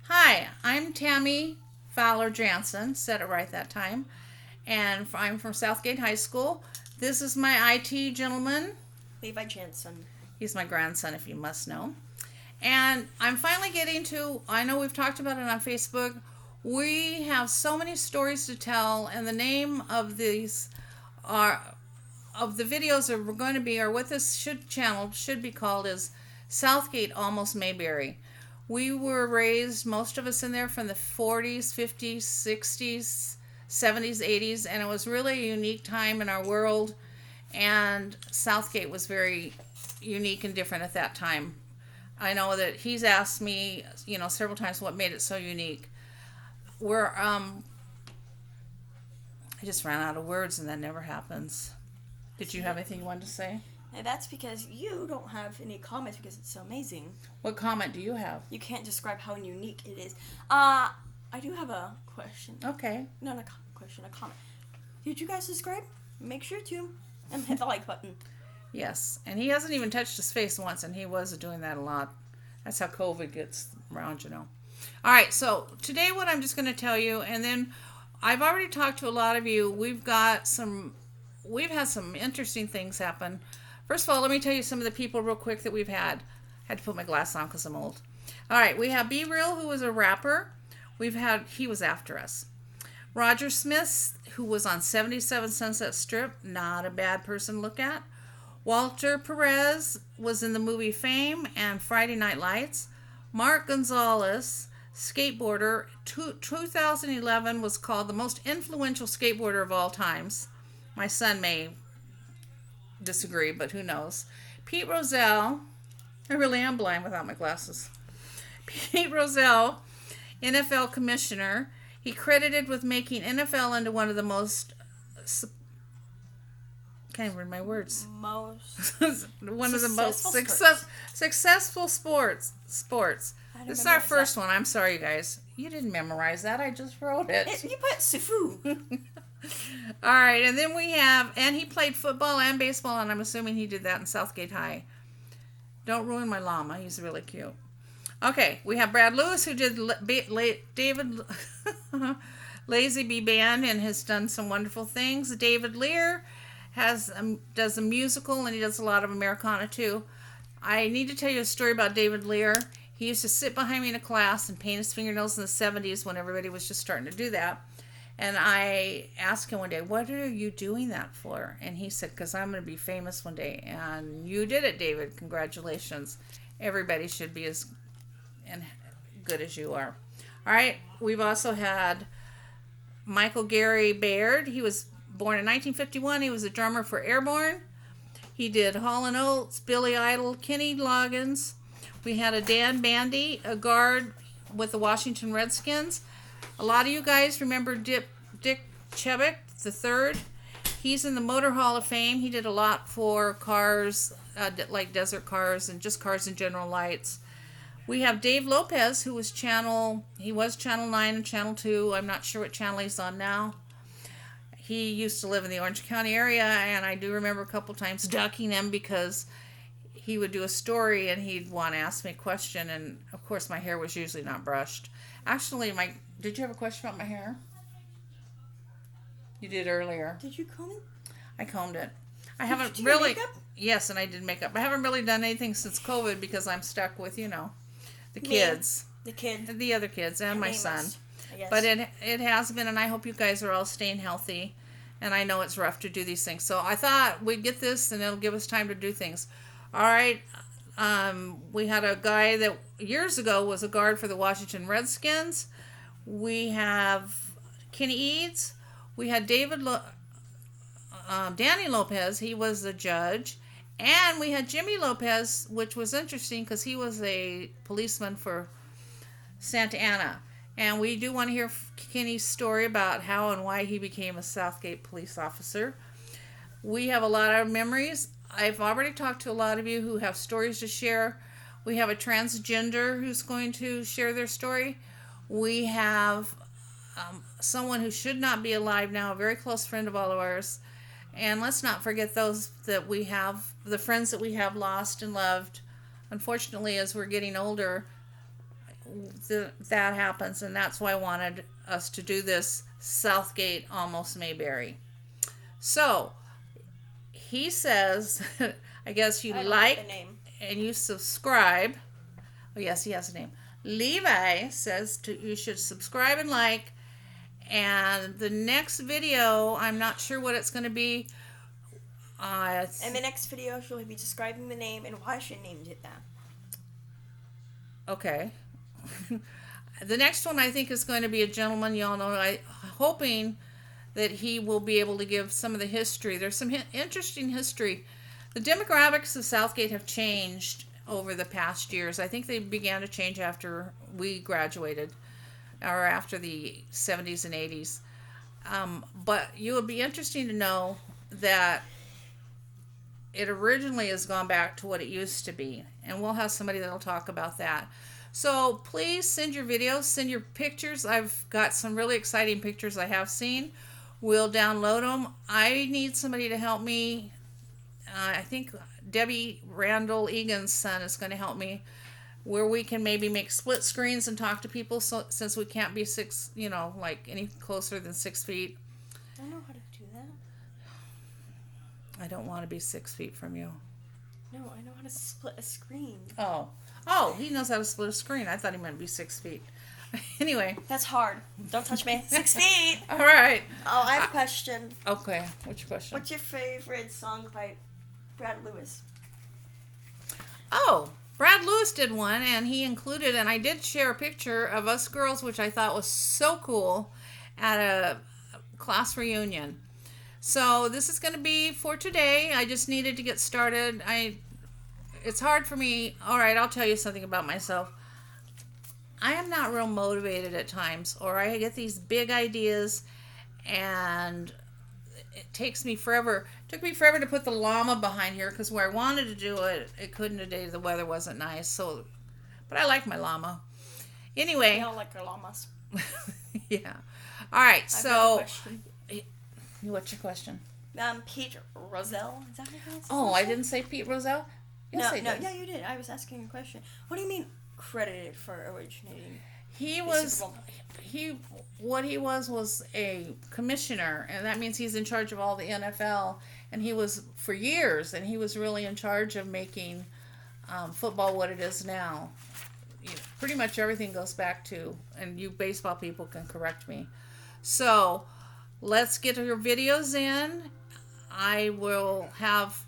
Hi, I'm Tammy Fowler Jansen, said it right that time, and I'm from Southgate High School. This is my IT gentleman. Levi Jansen. He's my grandson, if you must know. And I'm finally getting to, I know we've talked about it on Facebook. We have so many stories to tell, and the name of these are of the videos are going to be, or what this channel should be called, is Southgate Almost Mayberry. We were raised, most of us in there, from the 40s, 50s, 60s, 70s, 80s, and it was really a unique time in our world. And Southgate was very unique and different at that time. I know that he's asked me, several times what made it so unique. We're I just ran out of words, and that never happens. Did you have anything you wanted to say? And that's because you don't have any comments because it's so amazing. What comment do you have? You can't describe how unique it is. I do have a question. Okay. Not a question, a comment. Did you guys subscribe? Make sure to. And hit the like button. Yes. And he hasn't even touched his face once, and he was doing that a lot. That's how COVID gets around. All right. So today, what I'm just going to tell you, and then I've already talked to a lot of you. We've had some interesting things happen. First of all, let me tell you some of the people real quick that we've had. I had to put my glass on because I'm old. All right, we have Be Real, who was a rapper. He was after us. Roger Smith, who was on 77 Sunset Strip, not a bad person to look at. Walter Perez was in the movie Fame and Friday Night Lights. Mark Gonzalez, skateboarder, 2011 was called the most influential skateboarder of all times. My son may disagree, but who knows. Pete Rozelle, I really am blind without my glasses. Pete Rozelle, NFL commissioner, he credited with making NFL into one of the most, can't even read my words. One of the most successful sports. This is our first one. I'm sorry, you guys. You didn't memorize that. I just wrote it. You put Sifu. All right, and then and he played football and baseball, and I'm assuming he did that in Southgate High. Don't ruin my llama. He's really cute. Okay, we have Brad Lewis, who did David Lazy B Band and has done some wonderful things. David Lear does a musical, and he does a lot of Americana too. I need to tell you a story about David Lear. He used to sit behind me in a class and paint his fingernails in the 70s when everybody was just starting to do that. And I asked him one day, what are you doing that for? And he said, because I'm going to be famous one day. And you did it, David. Congratulations. Everybody should be as good as you are. All right. We've also had Michael Gary Baird. He was born in 1951. He was a drummer for Airborne. He did Hall & Oates, Billy Idol, Kenny Loggins. We had a Dan Bandy, a guard with the Washington Redskins. A lot of you guys remember Dick Chebbick III. He's in the Motor Hall of Fame. He did a lot for cars, like desert cars and just cars in general, lights. We have Dave Lopez, who was Channel 9 and Channel 2. I'm not sure what channel he's on now. He used to live in the Orange County area, and I do remember a couple times ducking him because he would do a story and he'd want to ask me a question, and of course my hair was usually not brushed. Actually, did you have a question about my hair? You did earlier. Did you comb it? I combed it. I Did haven't you do really. makeup? Yes, and I did makeup. I haven't really done anything since COVID because I'm stuck with the kids, the other kids, and my son. But it has been, and I hope you guys are all staying healthy. And I know it's rough to do these things, so I thought we'd get this, and it'll give us time to do things. All right. We had a guy that years ago was a guard for the Washington Redskins. We have Kenny Eads. We had Danny Lopez. He was a judge. And we had Jimmy Lopez, which was interesting because he was a policeman for Santa Ana. And we do want to hear Kenny's story about how and why he became a Southgate police officer. We have a lot of memories. I've already talked to a lot of you who have stories to share. We have a transgender who's going to share their story. We have someone who should not be alive now, a very close friend of all of ours. And let's not forget those that we have, the friends that we have lost and loved. Unfortunately, as we're getting older, that happens, and that's why I wanted us to do this Southgate Almost Mayberry. So he says, I guess you I don't like get the name. and you subscribe. Oh yes, he has a name. Levi says you should subscribe and like. And the next video, I'm not sure what it's going to be. In the next video, she'll be describing the name and why she named it that. Okay. The next one I think is going to be a gentleman. Y'all know, hoping that he will be able to give some of the history. There's some interesting history. The demographics of Southgate have changed over the past years. I think they began to change after we graduated, or after the 70s and 80s. But it would be interesting to know that it originally has gone back to what it used to be. And we'll have somebody that'll talk about that. So please send your videos, send your pictures. I've got some really exciting pictures I have seen. We'll download them. I need somebody to help me. I think Debbie Randall Egan's son is going to help me, where we can maybe make split screens and talk to people, so since we can't be any closer than 6 feet. I don't know how to do that. I don't want to be 6 feet from you. No, I know how to split a screen. Oh, he knows how to split a screen. I thought he meant be 6 feet. Anyway. That's hard. Don't touch me. 6 feet! All right. Oh, I have a question. Okay, what's your question? What's your favorite song by Brad Lewis? Oh, Brad Lewis did one, and he included, and I did share a picture of us girls, which I thought was so cool, at a class reunion. So this is going to be for today. I just needed to get started. It's hard for me. All right, I'll tell you something about myself. I am not real motivated at times, or I get these big ideas, and it takes me forever. It took me forever to put the llama behind here, because where I wanted to do it, it couldn't today. The weather wasn't nice. So, but I like my llama. Anyway. We all like our llamas. Yeah. All right. I've so, got a question. What's your question? Pete Rozelle. Is that how it's Oh, I didn't say Pete Rozelle? Yes, I did. Yeah, you did. I was asking a question. What do you mean credited for originating? What he was a commissioner, and that means he's in charge of all the NFL, and he was for years, and he was really in charge of making football what it is now. Pretty much everything goes back to, and you baseball people can correct me. So let's get your videos in. I will have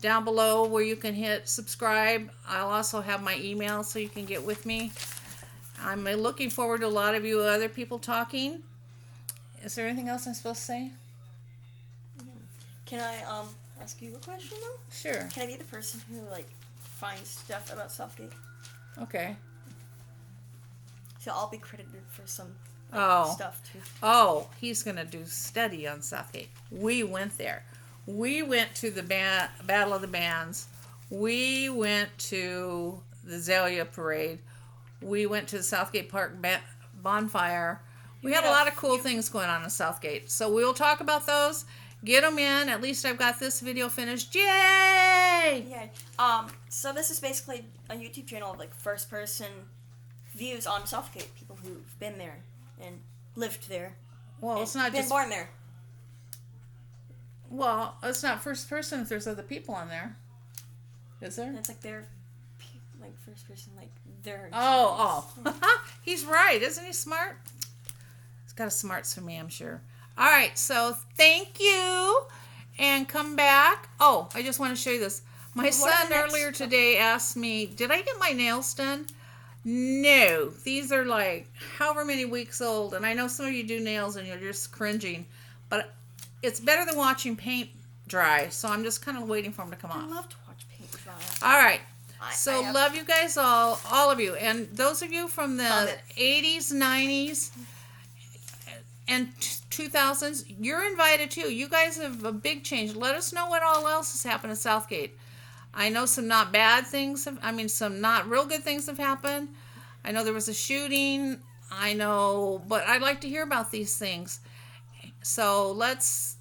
down below where you can hit subscribe. I'll also have my email so you can get with me. I'm looking forward to a lot of you other people talking. Is there anything else I'm supposed to say? Can I ask you a question though? Sure. Can I be the person who finds stuff about Southgate? Okay. So I'll be credited for some stuff too. Oh, he's going to do study on Southgate. We went there. We went to the Battle of the Bands. We went to the Azalea Parade. We went to the Southgate Park bonfire. We had a lot of cool things going on in Southgate. So we'll talk about those. Get them in. At least I've got this video finished. Yay! Yeah. So this is basically a YouTube channel of first person views on Southgate. People who've been there and lived there. Well, it's not been born there. Well, it's not first person if there's other people on there. Is there? It's their first person, their. Oh. He's right. Isn't he smart? He's got a smarts for me, I'm sure. All right. So thank you. And come back. Oh, I just want to show you this. My son earlier today asked me, did I get my nails done? No. These are however many weeks old. And I know some of you do nails and you're just cringing. But it's better than watching paint dry. So I'm just kind of waiting for them to come off. I love to watch paint dry. All right. So love you guys all of you. And those of you from the 80s, 90s, and 2000s, you're invited too. You guys have a big change. Let us know what all else has happened at Southgate. I know some not bad things. Some not real good things have happened. I know there was a shooting. I know, but I'd like to hear about these things. So let's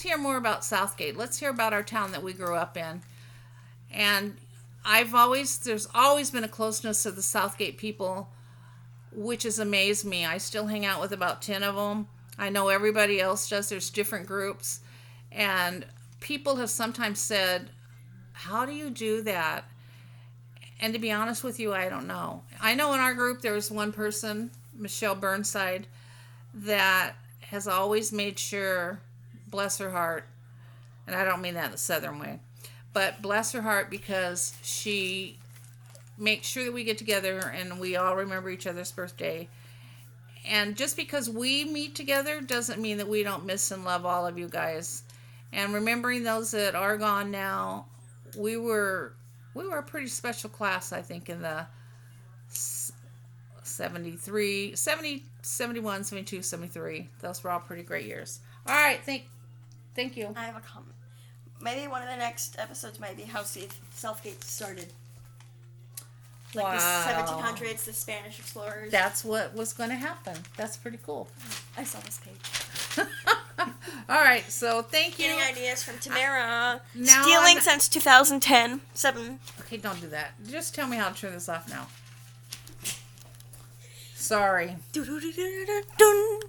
hear more about Southgate. Let's hear about our town that we grew up in. And there's always been a closeness of the Southgate people which has amazed me. I still hang out with about 10 of them. I know everybody else does. There's different groups. And people have sometimes said, how do you do that? And to be honest with you, I don't know. I know in our group there was one person, Michelle Burnside, that has always made sure, bless her heart, and I don't mean that in the Southern way, but bless her heart because she makes sure that we get together and we all remember each other's birthday. And just because we meet together doesn't mean that we don't miss and love all of you guys. And remembering those that are gone now, we were a pretty special class, I think, in the 73, 70, 71, 72, 73. Those were all pretty great years. All right, thank you. I have a comment. Maybe one of the next episodes might be how Southgate started. Like the 1700s, the Spanish explorers. That's what was going to happen. That's pretty cool. I saw this page. All right, so thank you. Getting ideas from Tamara. Now Stealing since 2010. 7. Okay, don't do that. Just tell me how to turn this off now. Sorry. Dun.